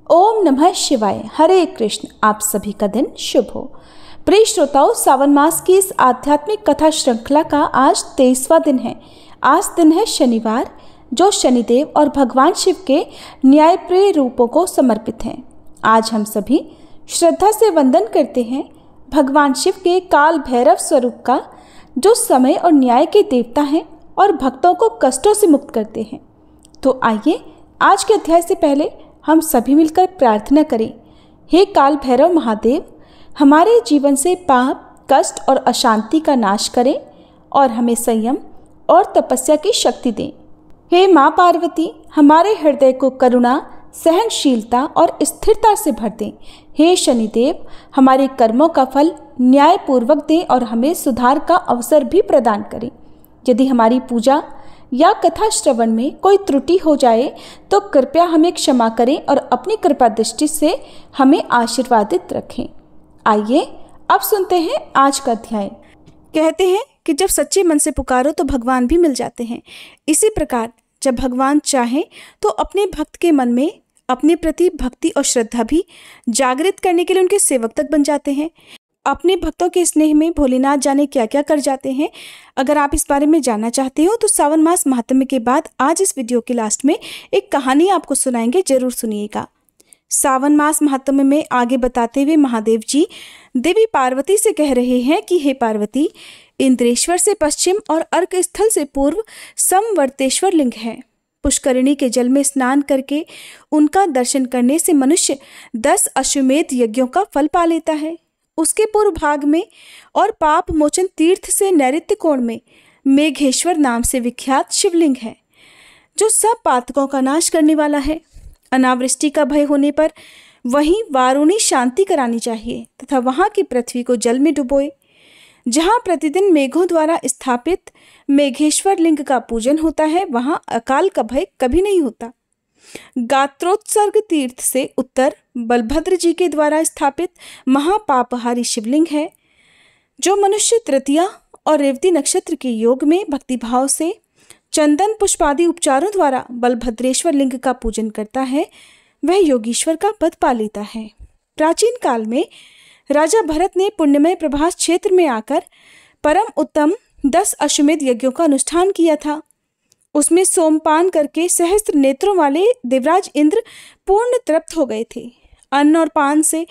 ओम नमः शिवाय। हरे कृष्ण। आप सभी का दिन शुभ हो। प्रिय श्रोताओं, सावन मास की इस आध्यात्मिक कथा श्रृंखला का आज 23वां दिन है। आज दिन है शनिवार, जो शनिदेव और भगवान शिव के न्यायप्रिय रूपों को समर्पित है। आज हम सभी श्रद्धा से वंदन करते हैं भगवान शिव के काल भैरव स्वरूप का, जो समय और न्याय के देवता हैं और भक्तों को कष्टों से मुक्त करते हैं। तो आइए आज के अध्याय से पहले हम सभी मिलकर प्रार्थना करें। हे काल भैरव महादेव, हमारे जीवन से पाप, कष्ट और अशांति का नाश करें और हमें संयम और तपस्या की शक्ति दें। हे माँ पार्वती, हमारे हृदय को करुणा, सहनशीलता और स्थिरता से भर दें। हे शनिदेव, हमारे कर्मों का फल न्यायपूर्वक दें और हमें सुधार का अवसर भी प्रदान करें। यदि हमारी पूजा या कथा श्रवण में कोई त्रुटि हो जाए तो कृपया हमें क्षमा करें और अपनी कृपा दृष्टि से हमें आशीर्वादित रखें। आइए अब सुनते हैं आज का अध्याय। कहते हैं कि जब सच्चे मन से पुकारो तो भगवान भी मिल जाते हैं। इसी प्रकार जब भगवान चाहें तो अपने भक्त के मन में अपने प्रति भक्ति और श्रद्धा भी जागृत करने के लिए उनके सेवक तक बन जाते हैं। अपने भक्तों के स्नेह में भोलेनाथ जाने क्या क्या कर जाते हैं। अगर आप इस बारे में जानना चाहते हो तो सावन मास महात्म्य के बाद आज इस वीडियो के लास्ट में एक कहानी आपको सुनाएंगे, जरूर सुनिएगा। सावन मास महात्म्य में आगे बताते हुए महादेव जी देवी पार्वती से कह रहे हैं कि हे पार्वती, इंद्रेश्वर से पश्चिम और अर्क स्थल से पूर्व समवर्तेश्वर लिंग है। पुष्करिणी के जल में स्नान करके उनका दर्शन करने से मनुष्य 10 अश्वमेध यज्ञों का फल पा लेता है। उसके पूर्व भाग में और पाप मोचन तीर्थ से नैऋत्य कोण में मेघेश्वर नाम से विख्यात शिवलिंग है, जो सब पातकों का नाश करने वाला है। अनावृष्टि का भय होने पर वहीं वारुणी शांति करानी चाहिए तथा वहां की पृथ्वी को जल में डुबोए। जहां प्रतिदिन मेघों द्वारा स्थापित मेघेश्वर लिंग का पूजन होता है, वहां अकाल का भय कभी नहीं होता। गात्रोत्सर्ग तीर्थ से उत्तर बलभद्र जी के द्वारा स्थापित महापापहारी शिवलिंग है, जो मनुष्य तृतीया और रेवती नक्षत्र के योग में भक्तिभाव से चंदन पुष्प आदि उपचारों द्वारा बलभद्रेश्वर लिंग का पूजन करता है, वह योगीश्वर का पद पा लेता है। प्राचीन काल में राजा भरत ने पुण्यमय प्रभास क्षेत्र में आकर परम उत्तम 10 अश्वमेध यज्ञों का अनुष्ठान किया था। उसमें सोमपान करके सहस्त्र नेत्रों वाले देवराज इंद्र पूर्ण तृप्त हो गए थे। अन्न और पान से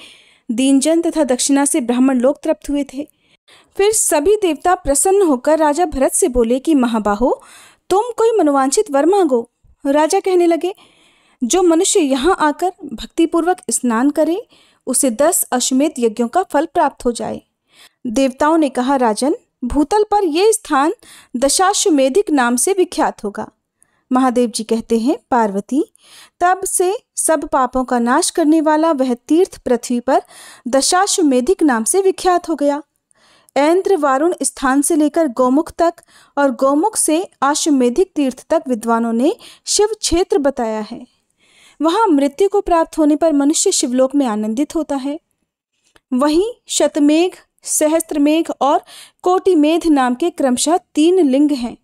दीनजन तथा दक्षिणा से ब्राह्मण लोग तृप्त हुए थे। फिर सभी देवता प्रसन्न होकर राजा भरत से बोले कि महाबाहो, तुम कोई मनोवांछित वर मांगो। राजा कहने लगे, जो मनुष्य यहाँ आकर भक्तिपूर्वक स्नान करे उसे 10 अश्वमेध यज्ञों का फल प्राप्त हो जाए। देवताओं ने कहा, राजन, भूतल पर यह स्थान दशाश्वमेधिक नाम से विख्यात होगा। महादेव जी कहते हैं, पार्वती, तब से सब पापों का नाश करने वाला वह तीर्थ पृथ्वी पर दशाश्वमेधिक नाम से विख्यात हो गया। ऐन्द्र वारुण स्थान से लेकर गौमुख तक और गौमुख से अश्वमेधिक तीर्थ तक विद्वानों ने शिव क्षेत्र बताया है। वहां मृत्यु को प्राप्त होने पर मनुष्य शिवलोक में आनंदित होता है। वहीं शतमेघ, सहस्त्रमेघ और कोटिमेध नाम के क्रमशः 3 लिंग हैं।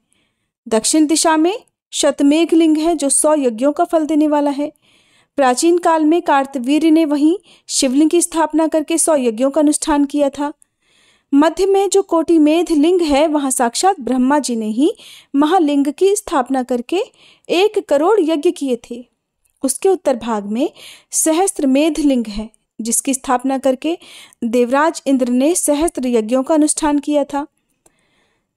दक्षिण दिशा में शतमेघ लिंग है, जो 100 यज्ञों का फल देने वाला है। प्राचीन काल में कार्तवीर्य ने वहीं शिवलिंग की स्थापना करके 100 यज्ञों का अनुष्ठान किया था। मध्य में जो कोटिमेध लिंग है, वहां साक्षात ब्रह्मा जी ने ही महालिंग की स्थापना करके 1 करोड़ यज्ञ किए थे। उसके उत्तर भाग में सहस्त्रमेध लिंग है, जिसकी स्थापना करके देवराज इंद्र ने सहस्त्र यज्ञों का अनुष्ठान किया था।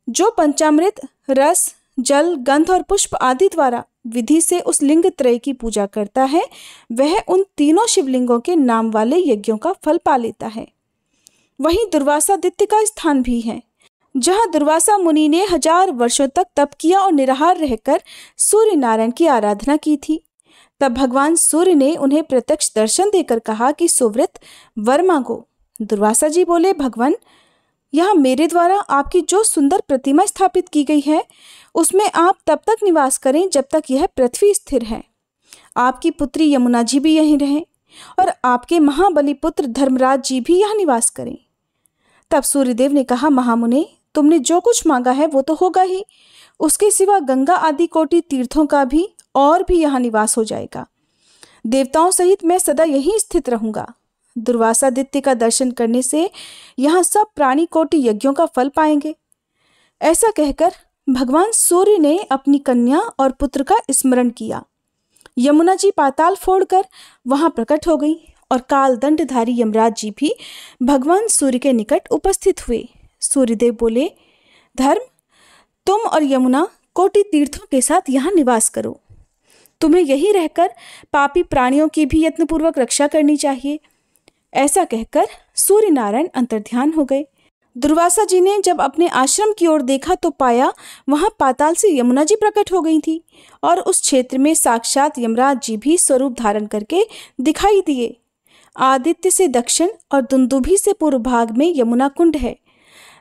जो पंचामृत, रस, जल, गंध और पुष्प आदि द्वारा विधि से उस लिंग त्रय की पूजा करता है, वह उन तीनों शिवलिंगों के नाम वाले यज्ञों का फल पा लेता है। वहीं दुर्वासादित्य का स्थान भी है, जहां दुर्वासा मुनि ने 1000 वर्षों तक तप किया और निराहार रहकर सूर्य नारायण की आराधना की थी। तब भगवान सूर्य ने उन्हें प्रत्यक्ष दर्शन देकर कहा कि सुव्रत, वर मांगो। दुर्वासा जी बोले, भगवान, यहाँ मेरे द्वारा आपकी जो सुंदर प्रतिमा स्थापित की गई है, उसमें आप तब तक निवास करें जब तक यह पृथ्वी स्थिर है। आपकी पुत्री यमुना जी भी यहीं रहें और आपके महाबली पुत्र धर्मराज जी भी यहाँ निवास करें। तब सूर्यदेव ने कहा, महामुने, तुमने जो कुछ मांगा है वो तो होगा ही, उसके सिवा गंगा आदि कोटि तीर्थों का भी और भी यहाँ निवास हो जाएगा। देवताओं सहित मैं सदा यहीं स्थित रहूंगा। दुर्वासादित्य का दर्शन करने से यहाँ सब प्राणी कोटि यज्ञों का फल पाएंगे। ऐसा कहकर भगवान सूर्य ने अपनी कन्या और पुत्र का स्मरण किया। यमुना जी पाताल फोड़कर वहां प्रकट हो गई और काल दंडधारी यमराज जी भी भगवान सूर्य के निकट उपस्थित हुए। सूर्यदेव बोले, धर्म, तुम और यमुना कोटि तीर्थों के साथ यहाँ निवास करो। तुम्हें यही रहकर पापी प्राणियों की भी यत्नपूर्वक रक्षा करनी चाहिए। ऐसा कहकर सूर्य नारायण अंतर्ध्यान हो गए। दुर्वासा जी ने जब अपने आश्रम की ओर देखा तो पाया वहां पाताल से यमुना जी प्रकट हो गई थी और उस क्षेत्र में साक्षात यमराज जी भी स्वरूप धारण करके दिखाई दिए। आदित्य से दक्षिण और दुंदुभी से पूर्व भाग में यमुना कुंड है।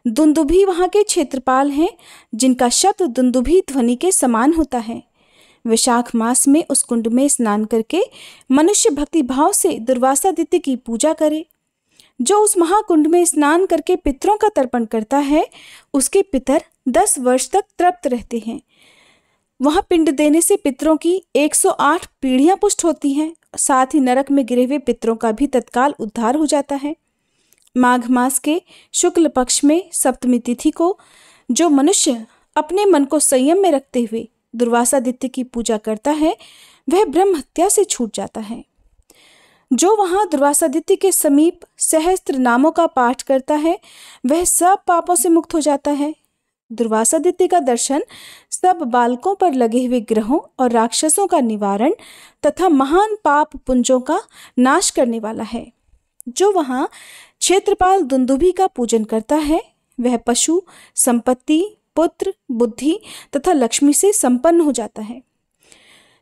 दुंदुभी वहां के क्षेत्रपाल हैं, जिनका शब्द दुंदुभी ध्वनि के समान होता है। वैशाख मास में उस कुंड में स्नान करके मनुष्य भक्ति भाव से दुर्वासादित्य की पूजा करे। जो उस महाकुंड में स्नान करके पितरों का तर्पण करता है, उसके पितर 10 वर्ष तक तृप्त रहते हैं। वहां पिंड देने से पितरों की 108 पीढ़ियां पुष्ट होती हैं। साथ ही नरक में गिरे हुए पितरों का भी तत्काल उद्धार हो जाता है। माघ मास के शुक्ल पक्ष में सप्तमी तिथि को जो मनुष्य अपने मन को संयम में रखते हुए दुर्वासादित्य की पूजा करता है, वह ब्रह्म हत्या से छूट जाता है। जो वहां दुर्वासादित्य के समीप सहस्त्र नामों का पाठ करता है, वह सब पापों से मुक्त हो जाता है। दुर्वासादित्य का दर्शन सब बालकों पर लगे हुए ग्रहों और राक्षसों का निवारण तथा महान पाप पुंजों का नाश करने वाला है। जो वहां क्षेत्रपाल दुंदुभी का पूजन करता है, वह पशु, संपत्ति, पुत्र, बुद्धि तथा लक्ष्मी से संपन्न हो जाता है।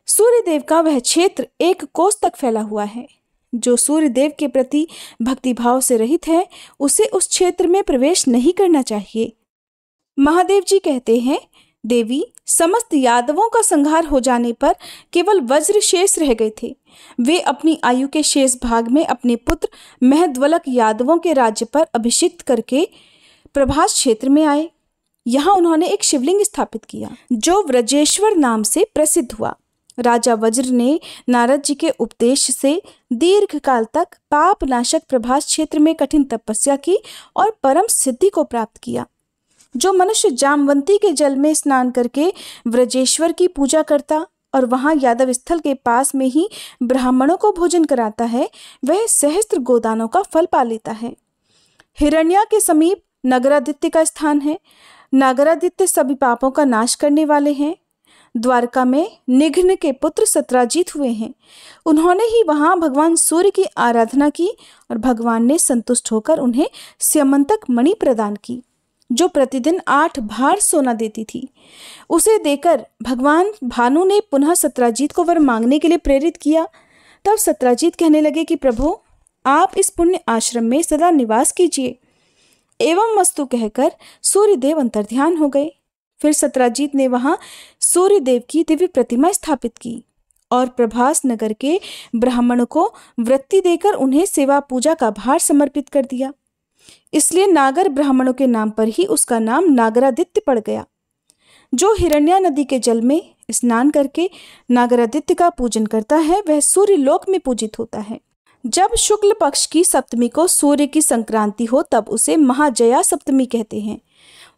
सूर्यदेव का वह क्षेत्र 1 कोस तक फैला हुआ है। जो सूर्यदेव के प्रति भक्तिभाव से रहित है, उसे उस क्षेत्र में प्रवेश नहीं करना चाहिए। महादेव जी कहते हैं, देवी, समस्त यादवों का संहार हो जाने पर केवल वज्र शेष रह गए थे। वे अपनी आयु के शेष भाग में अपने पुत्र महद्वलक यादवों के राज्य पर अभिषिक्त करके प्रभास क्षेत्र में आए। यहाँ उन्होंने एक शिवलिंग स्थापित किया, जो व्रजेश्वर नाम से प्रसिद्ध हुआ। राजा वज्र ने नारद जी के उपदेश से दीर्घ काल तक पाप नाशक प्रभास क्षेत्र में कठिन तपस्या की और परम सिद्धि को प्राप्त किया। जो मनुष्य जामवंती के जल में स्नान करके व्रजेश्वर की पूजा करता और वहां यादव स्थल के पास में ही ब्राह्मणों को भोजन कराता है, वह सहस्त्र गोदानों का फल पा लेता है। हिरण्या के समीप नगरादित्य का स्थान है। नागरादित्य सभी पापों का नाश करने वाले हैं। द्वारका में निघ्न के पुत्र सत्राजीत हुए हैं। उन्होंने ही वहां भगवान सूर्य की आराधना की और भगवान ने संतुष्ट होकर उन्हें स्यमंतक मणि प्रदान की, जो प्रतिदिन 8 भार सोना देती थी। उसे देकर भगवान भानु ने पुनः सत्राजीत को वर मांगने के लिए प्रेरित किया। तब सत्राजीत कहने लगे कि प्रभु, आप इस पुण्य आश्रम में सदा निवास कीजिए। एवं वस्तु कहकर सूर्यदेव अंतर्ध्यान हो गए। फिर सत्राजीत ने वहां सूर्यदेव की दिव्य प्रतिमा स्थापित की और प्रभास नगर के ब्राह्मणों को वृत्ति देकर उन्हें सेवा पूजा का भार समर्पित कर दिया। इसलिए नागर ब्राह्मणों के नाम पर ही उसका नाम नागरादित्य पड़ गया। जो हिरण्या नदी के जल में स्नान करके नागरादित्य का पूजन करता है, वह सूर्य लोक में पूजित होता है। जब शुक्ल पक्ष की सप्तमी को सूर्य की संक्रांति हो, तब उसे महाजया सप्तमी कहते हैं।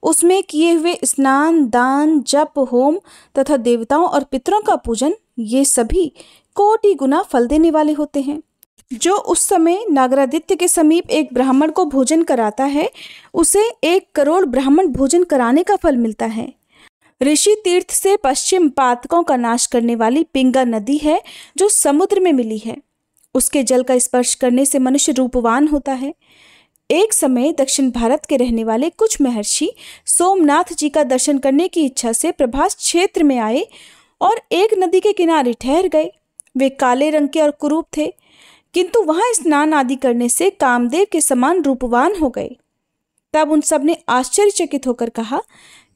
उसमें किए हुए स्नान, दान, जप, होम तथा देवताओं और पितरों का पूजन, ये सभी कोटि गुना फल देने वाले होते हैं। जो उस समय नागरादित्य के समीप एक ब्राह्मण को भोजन कराता है, उसे 1 करोड़ ब्राह्मण भोजन कराने का फल मिलता है। ऋषि तीर्थ से पश्चिम पातकों का नाश करने वाली पिंगा नदी है, जो समुद्र में मिली है। उसके जल का स्पर्श करने से मनुष्य रूपवान होता है। एक समय दक्षिण भारत के रहने वाले कुछ महर्षि सोमनाथ जी का दर्शन करने की इच्छा से प्रभास क्षेत्र में आए और एक नदी के किनारे ठहर गए। वे काले रंग के और कुरूप थे, किंतु वहां स्नान आदि करने से कामदेव के समान रूपवान हो गए। तब उन सब ने आश्चर्यचकित होकर कहा,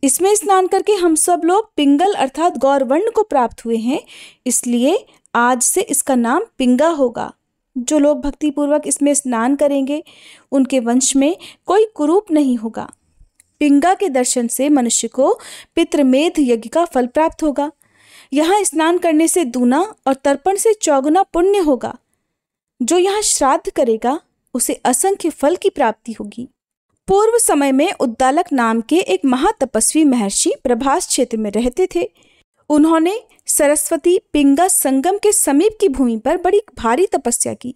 इसमें स्नान करके हम सब लोग पिंगल अर्थात गौरवर्ण को प्राप्त हुए हैं, इसलिए आज से इसका नाम पिंगा होगा। जो लोग भक्तिपूर्वक इसमें स्नान करेंगे, उनके वंश में कोई कुरूप नहीं होगा। पिंगा के दर्शन से मनुष्य को पितृमेध यज्ञ का फल प्राप्त होगा। यहाँ स्नान करने से दूना और तर्पण से चौगुना पुण्य होगा। जो यहाँ श्राद्ध करेगा उसे असंख्य फल की प्राप्ति होगी। पूर्व समय में उद्दालक नाम के एक महातपस्वी महर्षि प्रभास क्षेत्र में रहते थे। उन्होंने सरस्वती पिंगा संगम के समीप की भूमि पर बड़ी भारी तपस्या की।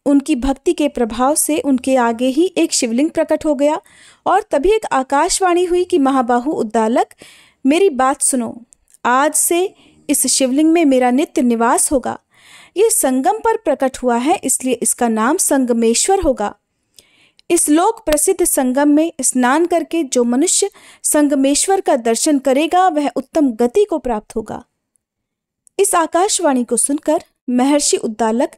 उनकी भक्ति के प्रभाव से उनके आगे ही एक शिवलिंग प्रकट हो गया और तभी एक आकाशवाणी हुई कि महाबाहु उद्दालक, मेरी बात सुनो। आज से इस शिवलिंग में मेरा नित्य निवास होगा। ये संगम पर प्रकट हुआ है, इसलिए इसका नाम संगमेश्वर होगा। इस लोक प्रसिद्ध संगम में स्नान करके जो मनुष्य संगमेश्वर का दर्शन करेगा वह उत्तम गति को प्राप्त होगा। इस आकाशवाणी को सुनकर महर्षि उद्दालक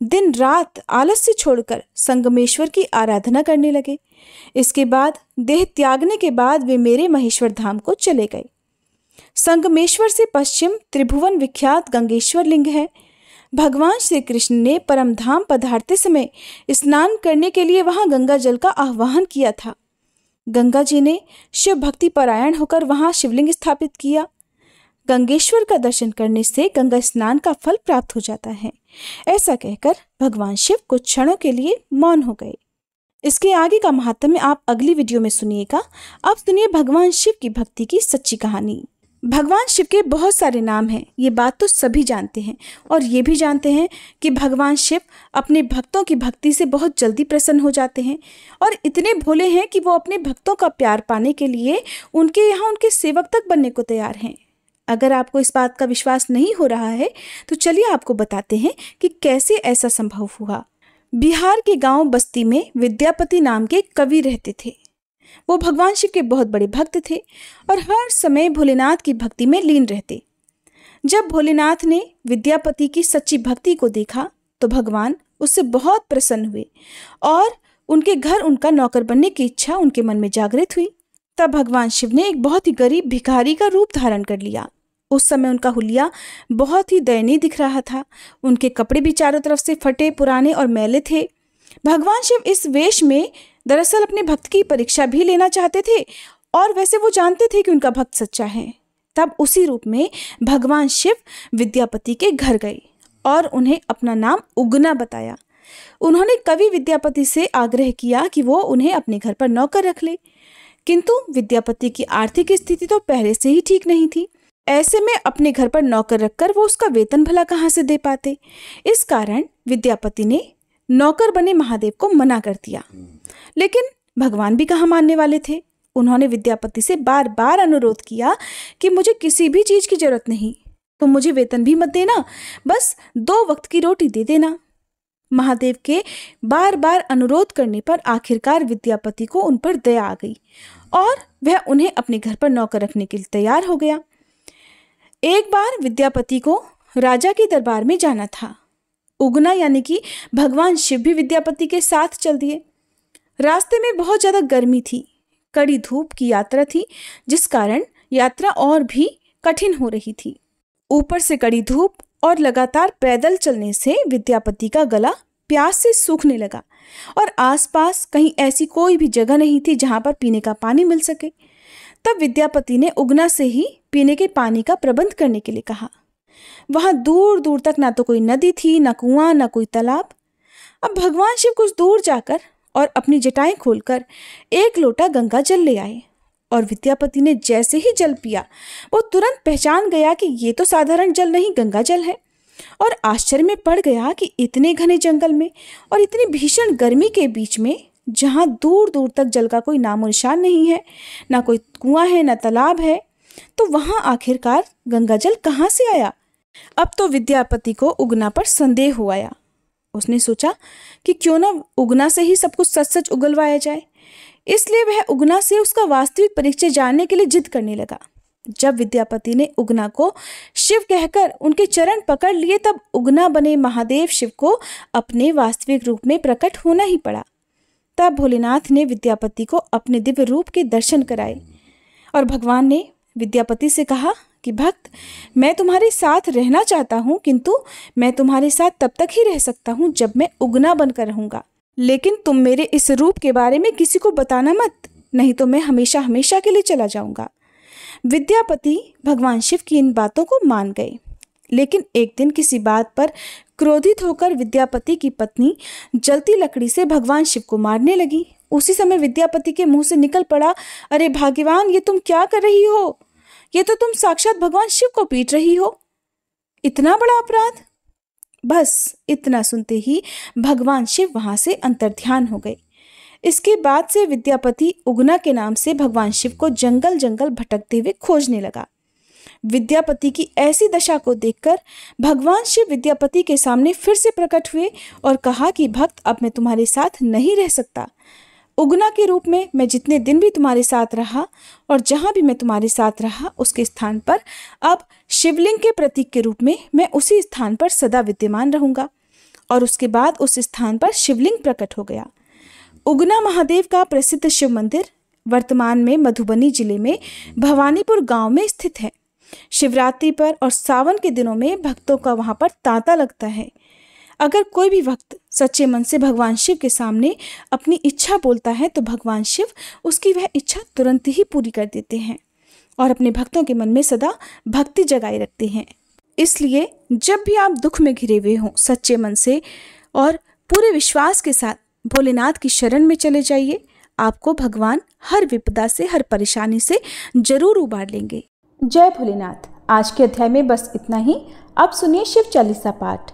दिन रात आलस्य छोड़कर संगमेश्वर की आराधना करने लगे। इसके बाद देह त्यागने के बाद वे मेरे महेश्वर धाम को चले गए। संगमेश्वर से पश्चिम त्रिभुवन विख्यात गंगेश्वर लिंग है। भगवान श्री कृष्ण ने परम धाम पधारते समय स्नान करने के लिए वहां गंगा जल का आह्वान किया था। गंगा जी ने शिव भक्ति परायण होकर वहां शिवलिंग स्थापित किया। गंगेश्वर का दर्शन करने से गंगा स्नान का फल प्राप्त हो जाता है। ऐसा कहकर भगवान शिव कुछ क्षणों के लिए मौन हो गए। इसके आगे का महात्म्य आप अगली वीडियो में सुनिएगा। अब सुनिए भगवान शिव की भक्ति की सच्ची कहानी। भगवान शिव के बहुत सारे नाम हैं, ये बात तो सभी जानते हैं और ये भी जानते हैं कि भगवान शिव अपने भक्तों की भक्ति से बहुत जल्दी प्रसन्न हो जाते हैं और इतने भोले हैं कि वो अपने भक्तों का प्यार पाने के लिए उनके यहाँ उनके सेवक तक बनने को तैयार हैं। अगर आपको इस बात का विश्वास नहीं हो रहा है तो चलिए आपको बताते हैं कि कैसे ऐसा संभव हुआ। बिहार के गांव बस्ती में विद्यापति नाम के कवि रहते थे। वो भगवान शिव के बहुत बड़े भक्त थे और हर समय भोलेनाथ की भक्ति में लीन रहते। जब भोलेनाथ ने विद्यापति की सच्ची भक्ति को देखा तो भगवान उससे बहुत प्रसन्न हुए और उनके घर उनका नौकर बनने की इच्छा उनके मन में जागृत हुई। तब भगवान शिव ने एक बहुत ही गरीब भिखारी का रूप धारण कर लिया। उस समय उनका हुलिया बहुत ही दयनीय दिख रहा था। उनके कपड़े भी चारों तरफ से फटे पुराने और मैले थे। भगवान शिव इस वेश में दरअसल अपने भक्त की परीक्षा भी लेना चाहते थे और वैसे वो जानते थे कि उनका भक्त सच्चा है। तब उसी रूप में भगवान शिव विद्यापति के घर गए और उन्हें अपना नाम उगना बताया। उन्होंने कवि विद्यापति से आग्रह किया कि वो उन्हें अपने घर पर नौकर रख ले, किंतु विद्यापति की आर्थिक स्थिति तो पहले से ही ठीक नहीं थी। ऐसे में अपने घर पर नौकर रखकर वो उसका वेतन भला कहाँ से दे पाते। इस कारण विद्यापति ने नौकर बने महादेव को मना कर दिया। लेकिन भगवान भी कहाँ मानने वाले थे। उन्होंने विद्यापति से बार बार अनुरोध किया कि मुझे किसी भी चीज की जरूरत नहीं, तुम मुझे वेतन भी मत देना, बस 2 वक्त की रोटी दे देना। महादेव के बार बार अनुरोध करने पर आखिरकार विद्यापति को उन पर दया आ गई और वह उन्हें अपने घर पर नौकर रखने के लिए तैयार हो गया। एक बार विद्यापति को राजा के दरबार में जाना था। उगना यानी कि भगवान शिव भी विद्यापति के साथ चल दिए। रास्ते में बहुत ज्यादा गर्मी थी, कड़ी धूप की यात्रा थी, जिस कारण यात्रा और भी कठिन हो रही थी। ऊपर से कड़ी धूप और लगातार पैदल चलने से विद्यापति का गला प्यास से सूखने लगा और आसपास कहीं ऐसी कोई भी जगह नहीं थी जहां पर पीने का पानी मिल सके। तब विद्यापति ने उगना से ही पीने के पानी का प्रबंध करने के लिए कहा। वहां दूर दूर तक ना तो कोई नदी थी, ना कुआं, ना कोई तालाब। अब भगवान शिव कुछ दूर जाकर और अपनी जटाएं खोलकर 1 लोटा गंगा जल ले आए और विद्यापति ने जैसे ही जल पिया वो तुरंत पहचान गया कि ये तो साधारण जल नहीं, गंगा जल है, और आश्चर्य में पड़ गया कि इतने घने जंगल में और इतनी भीषण गर्मी के बीच में, जहां दूर दूर तक जल का कोई नामो निशान नहीं है, ना कोई कुआं है, ना तालाब है, तो वहां आखिरकार गंगा जल कहाँ से आया। अब तो विद्यापति को उगना पर संदेह हो आया। उसने सोचा कि क्यों ना उगना से ही सब कुछ सच सच उगलवाया जाए। इसलिए वह उगना से उसका वास्तविक परिचय जानने के लिए जिद करने लगा। जब विद्यापति ने उगना को शिव कहकर उनके चरण पकड़ लिए, तब उगना बने महादेव शिव को अपने वास्तविक रूप में प्रकट होना ही पड़ा। तब भोलेनाथ ने विद्यापति को अपने दिव्य रूप के दर्शन कराए और भगवान ने विद्यापति से कहा कि भक्त, मैं तुम्हारे साथ रहना चाहता हूँ, किंतु मैं तुम्हारे साथ तब तक ही रह सकता हूँ जब मैं उगना बनकर रहूंगा। लेकिन तुम मेरे इस रूप के बारे में किसी को बताना मत, नहीं तो मैं हमेशा हमेशा के लिए चला जाऊंगा। विद्यापति भगवान शिव की इन बातों को मान गए, लेकिन एक दिन किसी बात पर क्रोधित होकर विद्यापति की पत्नी जलती लकड़ी से भगवान शिव को मारने लगी। उसी समय विद्यापति के मुंह से निकल पड़ा, अरे भाग्यवान, ये तुम क्या कर रही हो? ये तो तुम साक्षात भगवान शिव को पीट रही हो। इतना बड़ा अपराध! बस इतना सुनते ही भगवान शिव वहां से अंतर्ध्यान हो गए। इसके बाद से विद्यापति उगना के नाम से भगवान शिव को जंगल जंगल भटकते हुए खोजने लगा। विद्यापति की ऐसी दशा को देखकर भगवान शिव विद्यापति के सामने फिर से प्रकट हुए और कहा कि भक्त, अब मैं तुम्हारे साथ नहीं रह सकता। उगना के रूप में मैं जितने दिन भी तुम्हारे साथ रहा और जहाँ भी मैं तुम्हारे साथ रहा, उसके स्थान पर अब शिवलिंग के प्रतीक के रूप में मैं उसी स्थान पर सदा विद्यमान रहूंगा। और उसके बाद उस स्थान पर शिवलिंग प्रकट हो गया। उगना महादेव का प्रसिद्ध शिव मंदिर वर्तमान में मधुबनी जिले में भवानीपुर गांव में स्थित है। शिवरात्रि पर और सावन के दिनों में भक्तों का वहां पर तांता लगता है। अगर कोई भी भक्त सच्चे मन से भगवान शिव के सामने अपनी इच्छा बोलता है तो भगवान शिव उसकी वह इच्छा तुरंत ही पूरी कर देते हैं और अपने भक्तों के मन में सदा भक्ति जगाए रखते हैं। इसलिए जब भी आप दुख में घिरे हुए हों, सच्चे मन से और पूरे विश्वास के साथ भोलेनाथ की शरण में चले जाइए। आपको भगवान हर विपदा से, हर परेशानी से जरूर उबार लेंगे। जय भोलेनाथ। आज के अध्याय में बस इतना ही। अब सुनिए शिव चालीसा पाठ।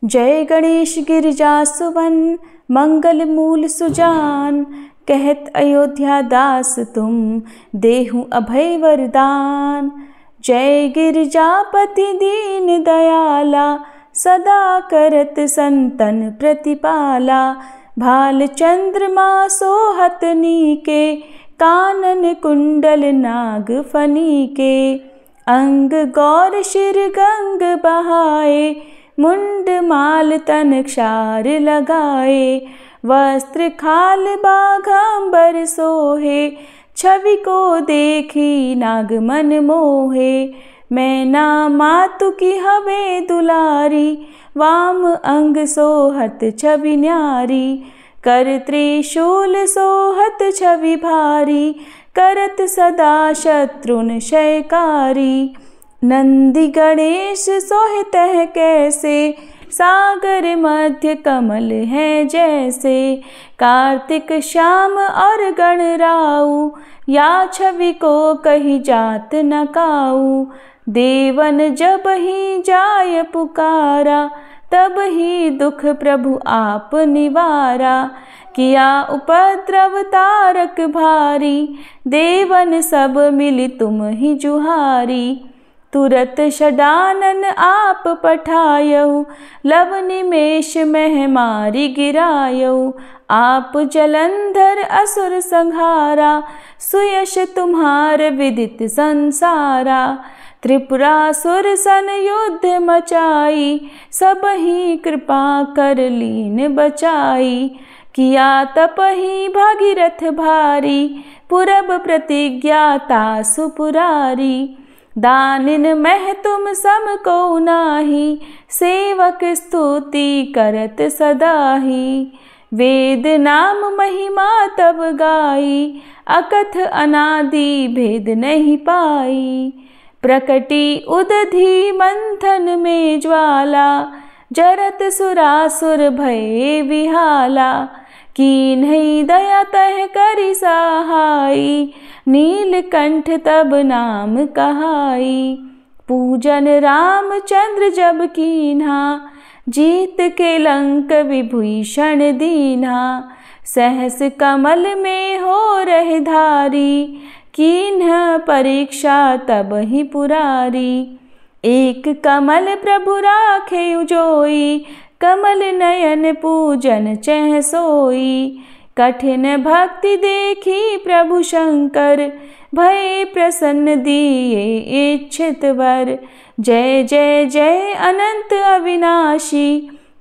जय गणेश गिरिजा सुवन, मंगल मूल सुजान, कहत अयोध्या दास तुम, देहु अभय वरदान। जय गिरिजापति दीन दयाला, सदा करत संतन प्रतिपाला। भाल चंद्रमा सोहत नीके, कानन कुंडल नाग फनी के। अंग गौर शिर गंग बहाए, मुंड माल तन क्षार लगाए। वस्त्र खाल बाघांबर सोहे, छवि को देखी नाग मन मोहे। मैना मातु की हवे दुलारी, वाम अंग सोहत छवि न्यारी। कर त्रिशूल सोहत छवि भारी, करत सदा शत्रुन क्षयकारी। नंदी गणेश सोहतः कैसे, सागर मध्य कमल है जैसे। कार्तिक श्याम और गणराऊ, या छवि को कही जात न काऊ। देवन जब ही जाय पुकारा, तब ही दुख प्रभु आप निवारा। किया उपद्रव तारक भारी, देवन सब मिली तुम ही जुहारी। तुरत षडानन आप पठायऊ, लव निमेष मह मारी गिरायऊ। आप जलंधर असुर संहारा, सुयश तुम्हार विदित संसारा। त्रिपुरासुर सन युद्ध मचाई, सब ही कृपा कर लीन बचाई। किया तप ही भागीरथ भारी, पुरब प्रतिज्ञाता सुपुरारी। दानिन मह तुम सम को नाही, सेवक स्तुति करत सदाही। वेद नाम महिमा तब गाई, अकथ अनादि भेद नहीं पाई। प्रकटी उदधि मंथन में ज्वाला, जरत सुरासुर भय विहाला। कीन्ही दया तह करि सहाई, नीलकंठ तब नाम कहाई। पूजन रामचंद्र जब कीन्हा, जीत के लंक विभीषण दीन्हा। सहस कमल में हो रहे धारी, कीन्ह परीक्षा तब ही पुरारी। एक कमल प्रभु राखे उजोई, कमल नयन पूजन चह सोई। कठिन भक्ति देखी प्रभु शंकर, भय प्रसन्न दिए इच्छित वर। जय जय जय अनंत अविनाशी,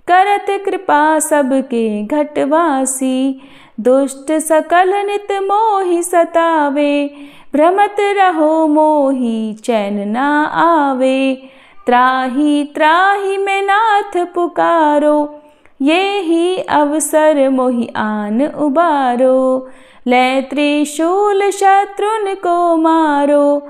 करत कृपा सबके घटवासी। दुष्ट सकल नित मोहि सतावे, भ्रमत रहो मोहि चैन ना आवे। त्राहि त्राहि मैं नाथ पुकारो, ये ही अवसर मोहि आन उबारो, ले त्रिशूल शत्रुन को मारो,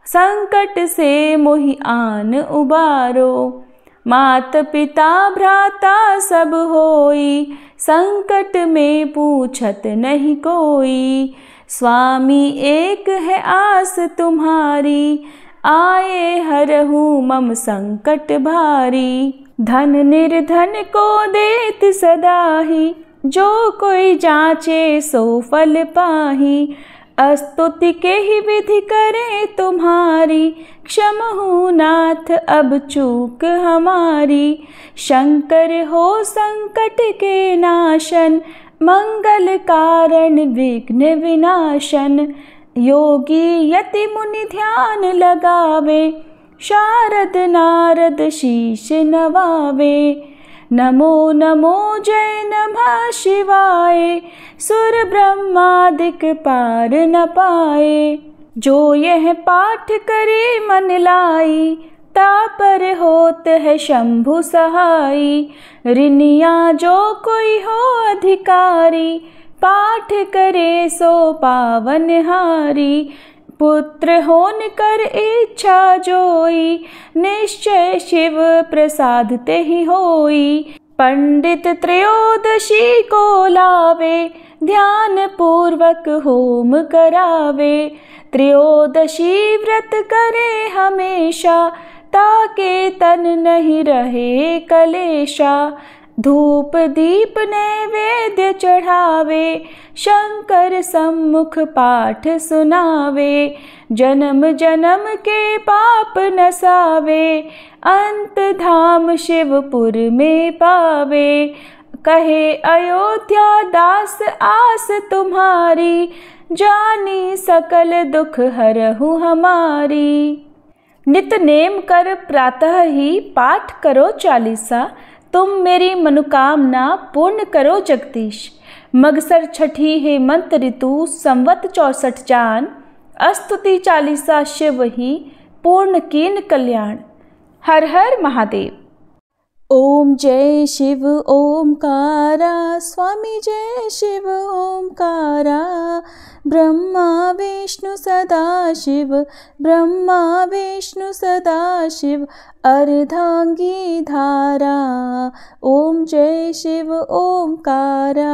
संकट से मोहि आन उबारो। मात पिता भ्राता सब होई, संकट में पूछत नहीं कोई। स्वामी एक है आस तुम्हारी, आए हरहु मम संकट भारी। धन निर्धन को देत सदाही, जो कोई जाचे सो फल पाही। स्तुति के ही विधि करे तुम्हारी, क्षमहु नाथ अब चूक हमारी। शंकर हो संकट के नाशन, मंगल कारण विघ्न विनाशन। योगी यति मुनि ध्यान लगावे, शारद नारद शीश नवावे। नमो नमो जय नमः शिवाय, सुर ब्रह्मादिक पार न पाए। जो यह पाठ करे मन लाई, तापर होत है शंभु सहाई। ऋनिया जो कोई हो अधिकारी, पाठ करे सो पावन हारी। पुत्र होन कर इच्छा जोई, निश्चय शिव प्रसाद ते ही होई। पंडित त्रयोदशी को लावे, ध्यान पूर्वक होम करावे। त्रयोदशी व्रत करे हमेशा, ताके तन नहीं रहे कलेशा। धूप दीप नैवेद्य चढ़ावे, शंकर सम्मुख पाठ सुनावे। जन्म जन्म के पाप नसावे, अंत धाम शिवपुर में पावे। कहे अयोध्या दास आस तुम्हारी, जानी सकल दुख हरहु हमारी। नित नेम कर प्रातः ही पाठ करो चालीसा, तुम मेरी मनोकामना पूर्ण करो जगदीश। मगसर छठी हेमंत ऋतु संवत 64 जान, स्तुति चालीसा शिव ही पूर्ण कीन कल्याण। हर हर महादेव। ओम जय शिव ओमकारा, स्वामी जय शिव ओमकारा। ब्रह्मा विष्णु सदा शिव, ब्रह्मा विष्णु सदा शिव, अर्धांगी धारा। ओम जय शिव ओमकारा।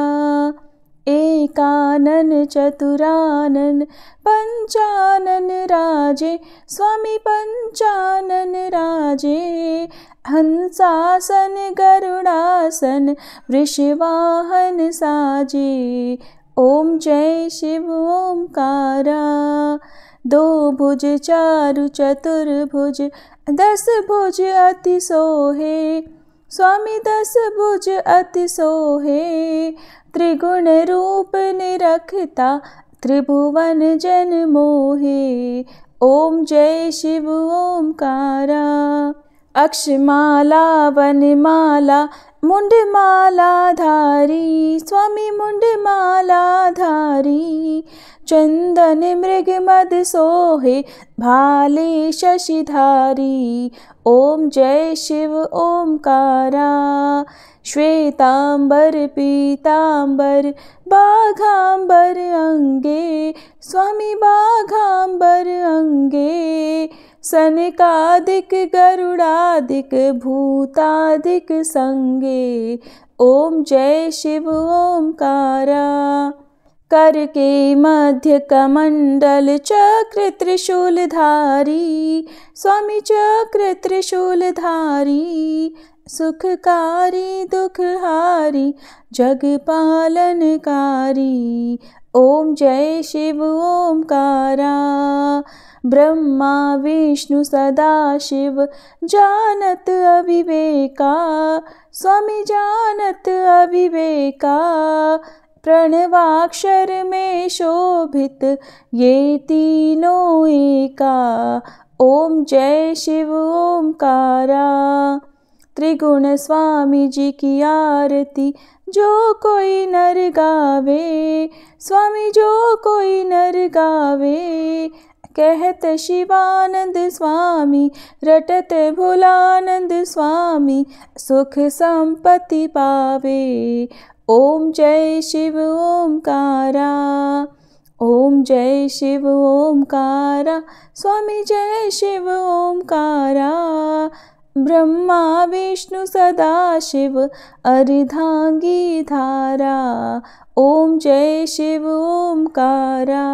एकानन चतुरानन पंचानन राजे, स्वामी पंचानन राजे। हंसासन गरुड़ासन वृषवाहन साजे। ओम जय शिव ओमकारा। दो भुज चारु चतुर्भुज, 10 भुज अति सोहे, स्वामी 10 भुज अति सोहे। त्रिगुण रूप निरखता, त्रिभुवन जन मोहे। ओम जय शिव ओमकारा। अक्षमाला वनमाला मुंडमाला धारी, स्वामी मुंडमाला धारी। चंदन मृग मद सोहे, भाले शशिधारी। ओम जय शिव ओमकारा। श्वेतांबर पीतांबर बाघांबर अंगे, स्वामी बाघांबर अंगे। सनकादिक गरुड़ादिक भूतादिक संगे। ओम जय शिव ओमकारा। कर के मध्य कमंडल चक्र त्रिशूलधारी, स्वामी चक्र त्रिशूलधारी। सुखकारी दुखहारी जग पालनकारी। ओम जय शिव ओमकारा। ब्रह्मा विष्णु सदा शिव, जानत अविवेका, स्वामी जानत अविवेका। प्रणवाक्षर में शोभित ये तीनों एका। ओम जय शिव ओमकारा। त्रिगुण स्वामी जी की आरती जो कोई नर गावे, स्वामी जो कोई नर गावे। कहत शिवानंद स्वामी, रटत भोलानंद स्वामी, सुख संपत्ति पावे। ओम जय शिव ओमकारा, ओम जय शिव ओमकारा, स्वामी जय शिव ओमकारा। ब्रह्मा विष्णु सदा शिव, अर्धांगी धारा। ओम जय शिव ओमकारा।